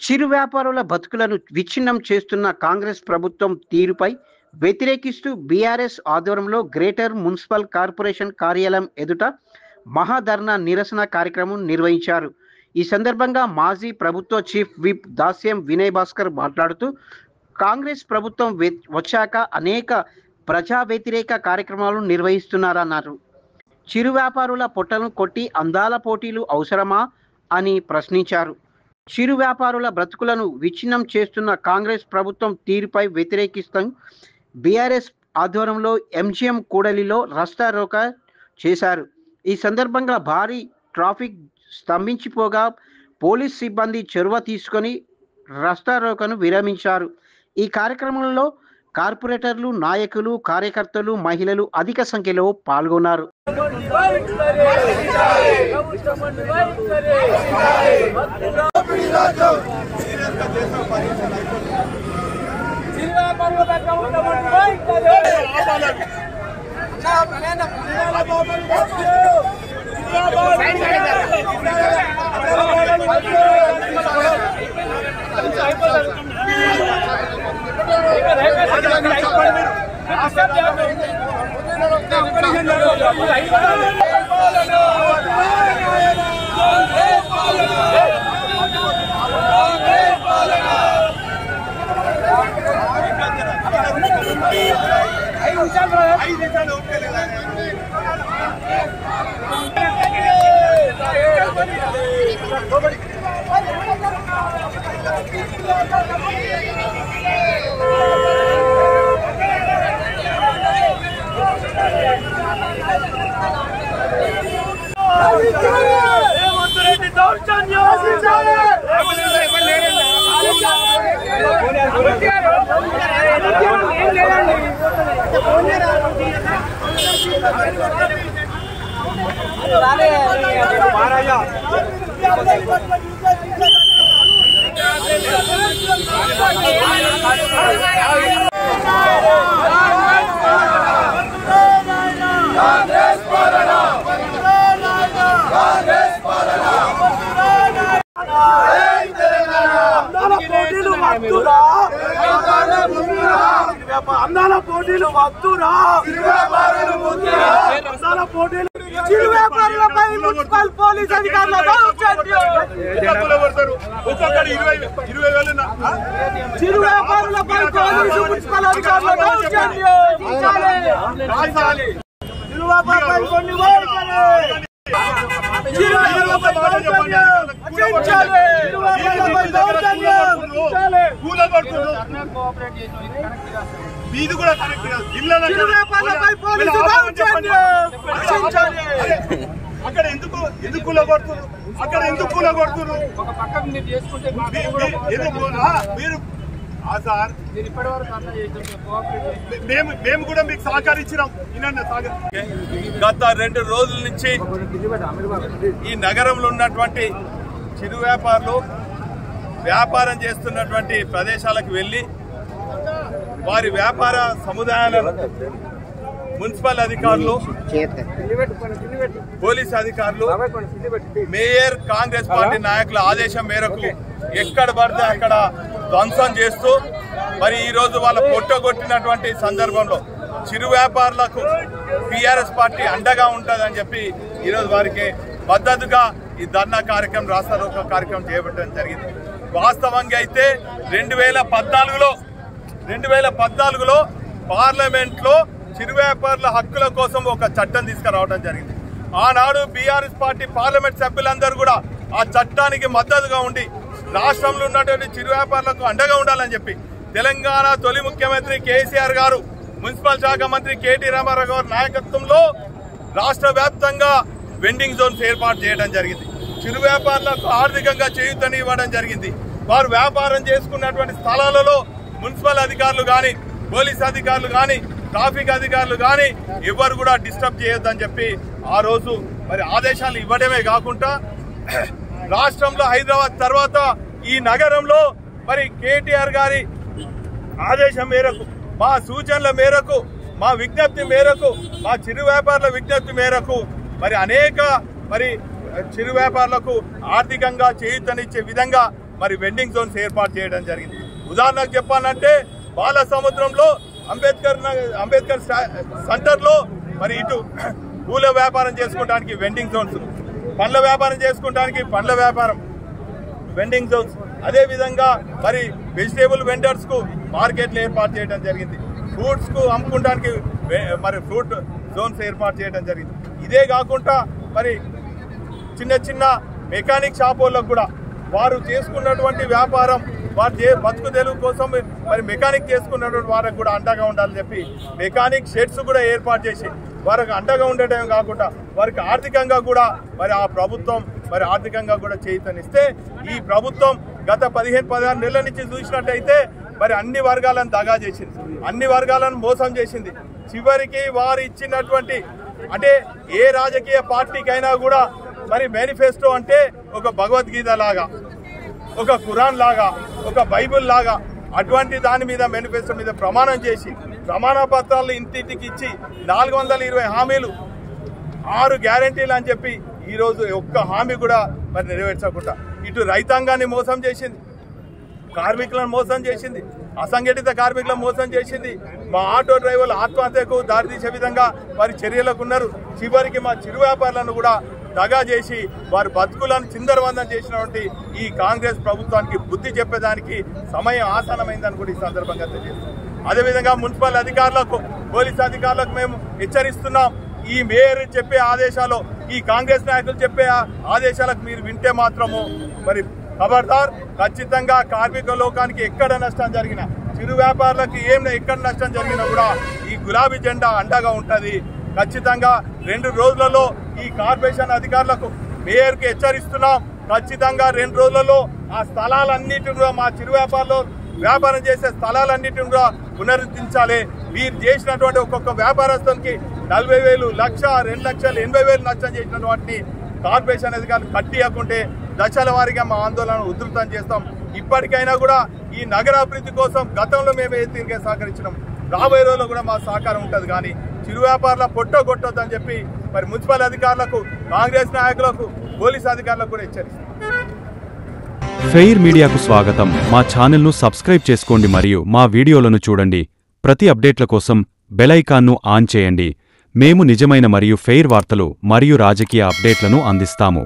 చిరు వ్యాపారుల బతుకులను విచ్ఛిన్నం చేస్తున్న కాంగ్రెస్ ప్రభుత్వం తీరుపై వ్యతిరేకిస్తూ బీఆర్ఎస్ ఆధ్వర్యంలో గ్రేటర్ మున్సిపల్ కార్పొరేషన్ కార్యాలయం ఎదుట మహాధర్నా నిరసన కార్యక్రమం నిర్వహించారు. ఈ సందర్భంగా మాజీ ప్రభుత్వ చీఫ్ విప్ దాస్యం వినయ్ భాస్కర్ మాట్లాడుతూ కాంగ్రెస్ ప్రభుత్వం వచ్చాక అనేక ప్రజా వ్యతిరేక కార్యక్రమాలు నిర్వహిస్తున్నారన్నారు. చిరు వ్యాపారుల పొట్టలను కొట్టి అందాల పోటీలు అవసరమా అని ప్రశ్నించారు. చిరు వ్యాపారుల బ్రతుకులను విచ్ఛిన్నం చేస్తున్న కాంగ్రెస్ ప్రభుత్వం తీరుపై వ్యతిరేకిస్తూ బీఆర్ఎస్ ఆధ్వర్యంలో ఎంజీఎం కూడలిలో రస్తా రోకా చేశారు. ఈ సందర్భంగా భారీ ట్రాఫిక్ స్తంభించిపోగా పోలీస్ సిబ్బంది చొరవ తీసుకొని రస్తా రోకాను విరమించారు. ఈ కార్యక్రమంలో కార్పొరేటర్లు, నాయకులు, కార్యకర్తలు, మహిళలు అధిక సంఖ్యలో పాల్గొన్నారు. అందాల పోటీలు వద్దురా, అందాల పోటీలు. చిరు వ్యాపారులపై మున్సిపల్ పోలీస్ అధికారుల చిరు వ్యాపారులపై పోలీసు మున్సిపల్ అధికారుల చిరు వ్యాపారులపై కొన్ని ఇది కూడా కరెక్ట్ కాదు. అక్కడ ఎందుకు కూలగొడుతున్నారు? అక్కడ ఎందుకు కూలగొడుతున్నారు? మీరు సార్ మేము కూడా మీకు సహకరించినాం. గత 2 రోజుల నుంచి ఈ నగరంలో ఉన్నటువంటి చిరు వ్యాపారులు వ్యాపారం చేస్తున్నటువంటి ప్రదేశాలకు వెళ్ళి వారి వ్యాపార సముదాయాలను మున్సిపల్ అధికారులు, పోలీస్ అధికారులు, మేయర్, కాంగ్రెస్ పార్టీ నాయకుల ఆదేశం మేరకు ఎక్కడ పడితే అక్కడ ధ్వంసం చేస్తూ మరి ఈరోజు వాళ్ళ పొట్టగొట్టినటువంటి సందర్భంలో చిరు వ్యాపారులకు టీఆర్ఎస్ పార్టీ అండగా ఉంటుందని చెప్పి ఈరోజు వారికి మద్దతుగా ఈ ధర్నా కార్యక్రమం, రాస్తా రోకో కార్యక్రమం చేపట్టడం జరిగింది. వాస్తవంగా అయితే 2014లో పార్లమెంట్లో చిరు వ్యాపారుల హక్కుల కోసం ఒక చట్టం తీసుకురావడం జరిగింది. ఆనాడు బీఆర్ఎస్ పార్టీ పార్లమెంట్ సభ్యులందరూ కూడా ఆ చట్టానికి మద్దతుగా ఉండి రాష్ట్రంలో ఉన్నటువంటి చిరు వ్యాపారులకు అండగా ఉండాలని చెప్పి తెలంగాణ తొలి ముఖ్యమంత్రి కేసీఆర్ గారు, మున్సిపల్ శాఖ మంత్రి కేటీ రామారావు గారి నాయకత్వంలో రాష్ట్ర వ్యాప్తంగా వెండింగ్ జోన్స్ ఏర్పాటు చేయడం జరిగింది. చిరు వ్యాపారులకు ఆర్థికంగా చేయూతని ఇవ్వడం జరిగింది. వారు వ్యాపారం చేసుకున్నటువంటి స్థలాలలో మున్సిపల్ అధికారులు కానీ, పోలీస్ అధికారులు కానీ, ట్రాఫిక్ అధికారులు కానీ ఎవరు కూడా డిస్టర్బ్ చేయొద్దని చెప్పి ఆ రోజు మరి ఆదేశాలు ఇవ్వడమే కాకుండా రాష్ట్రంలో హైదరాబాద్ తర్వాత ఈ నగరంలో మరి కేటీఆర్ గారి ఆదేశం మేరకు, మా సూచనల మేరకు, మా విజ్ఞప్తి మేరకు, మా చిరు వ్యాపారుల విజ్ఞప్తి మేరకు మరి అనేక మరి చిరు వ్యాపారులకు ఆర్థికంగా చేయూతనిచ్చే విధంగా మరి వెండింగ్ జోన్స్ ఏర్పాటు చేయడం జరిగింది. ఉదాహరణకు చెప్పాలంటే బాలసముద్రంలో అంబేద్కర్ సెంటర్లో మరి ఇటు పూల వ్యాపారం చేసుకోవడానికి వెండింగ్ జోన్స్, పండ్ల వ్యాపారం చేసుకోవడానికి పండ్ల వ్యాపారం వెండింగ్ జోన్స్, అదేవిధంగా మరి వెజిటేబుల్ వెండర్స్కు మార్కెట్లు ఏర్పాటు చేయడం జరిగింది. ఫ్రూట్స్కు అమ్ముకోవడానికి మరి ఫ్రూట్ జోన్స్ ఏర్పాటు చేయడం జరిగింది. ఇదే కాకుండా మరి చిన్న చిన్న మెకానిక్ షాప్ వాళ్ళకు కూడా వారు చేసుకున్నటువంటి వ్యాపారం వారు బతుకు తెలుగు కోసం మరి మెకానిక్ చేసుకున్నటువంటి వారికి కూడా అండగా ఉండాలని చెప్పి మెకానిక్ షెడ్స్ కూడా ఏర్పాటు చేసి వారికి అండగా ఉండటమే కాకుండా వారికి ఆర్థికంగా కూడా మరి ఆ ప్రభుత్వం మరి ఆర్థికంగా కూడా చేయూతనిస్తే ఈ ప్రభుత్వం గత 15-16 నెలల నుంచి చూసినట్టయితే మరి అన్ని వర్గాలను దగా చేసింది, అన్ని వర్గాలను మోసం చేసింది. చివరికి వారు ఇచ్చినటువంటి అంటే ఏ రాజకీయ పార్టీకైనా కూడా మరి మేనిఫెస్టో అంటే ఒక భగవద్గీత లాగా, ఒక ఖురాన్ లాగా, ఒక బైబిల్ లాగా అటువంటి దాని మీద మేనిఫెస్టో మీద ప్రమాణం చేసి ప్రమాణ పత్రాలు ఇంటింటికి ఇచ్చి 420 హామీలు 6 గ్యారంటీలు అని చెప్పి ఈరోజు ఒక్క హామీ కూడా మరి నెరవేర్చకుండా ఇటు రైతాంగాన్ని మోసం చేసింది, కార్మికులను మోసం చేసింది, అసంఘటిత కార్మికులను మోసం చేసింది. మా ఆటో డ్రైవర్లు ఆత్మహత్యకు దారితీసే విధంగా వారి చర్యలకు ఉన్నారు. చివరికి మా చిరు వ్యాపారులను కూడా దగా చేసి వారి బతుకులను చిందరవందం చేసినటువంటి ఈ కాంగ్రెస్ ప్రభుత్వానికి బుద్ధి చెప్పేదానికి సమయం ఆసన్నమైందని కూడా ఈ సందర్భంగా తెలియజేస్తాం. అదేవిధంగా మున్సిపల్ అధికారులకు, పోలీసు అధికారులకు మేము హెచ్చరిస్తున్నాం. ఈ మేయర్ చెప్పే ఆదేశాలు, ఈ కాంగ్రెస్ నాయకులు చెప్పే ఆదేశాలకు మీరు వింటే మాత్రము మరి ఖబర్దార్, ఖచ్చితంగా కార్మిక లోకానికి ఎక్కడ నష్టం జరిగినా, చిరు వ్యాపారులకు ఎక్కడ నష్టం జరిగినా కూడా ఈ గులాబీ జెండా అండగా ఉంటుంది. ఖచ్చితంగా 2 రోజులలో ఈ కార్పొరేషన్ అధికారులకు మేయర్కి హెచ్చరిస్తున్నాం. ఖచ్చితంగా 2 రోజులలో ఆ స్థలాలన్నిటిని కూడా మా చిరు వ్యాపారం చేసే స్థలాలన్నిటిని కూడా పునరుద్ధరించాలి. వీరు చేసినటువంటి ఒక్కొక్క వ్యాపారస్తునికి 40,000, 1,00,000, 2,80,000 నష్టం చేసిన వాటిని కార్పొరేషన్ అధికారులు కట్టియకుంటే దశల వారీగా మా ఆందోళన ఉధృతం చేస్తాం. ఇప్పటికైనా కూడా ఈ నగరాభివృద్ధి కోసం గతంలో మేము ఏ తీరుగా సహకరించినాం, రాబోయే రోజుల్లో కూడా మా సహకారం ఉంటుంది. కానీ చిరు వ్యాపారుల పొట్టొద్దని చెప్పి మరి మున్సిపల్ అధికారులకు, కాంగ్రెస్ నాయకులకు, పోలీసు అధికారులకు కూడా హెచ్చరిస్తాం. ఫెయిర్ మీడియాకు స్వాగతం. మా ఛానల్ను సబ్స్క్రైబ్ చేసుకోండి మరియు మా వీడియోలను చూడండి. ప్రతి అప్డేట్ల కోసం బెల్ ఐకాన్ను ఆన్ చేయండి. మేము నిజమైన మరియు ఫెయిర్ వార్తలు మరియు రాజకీయ అప్డేట్లను అందిస్తాము.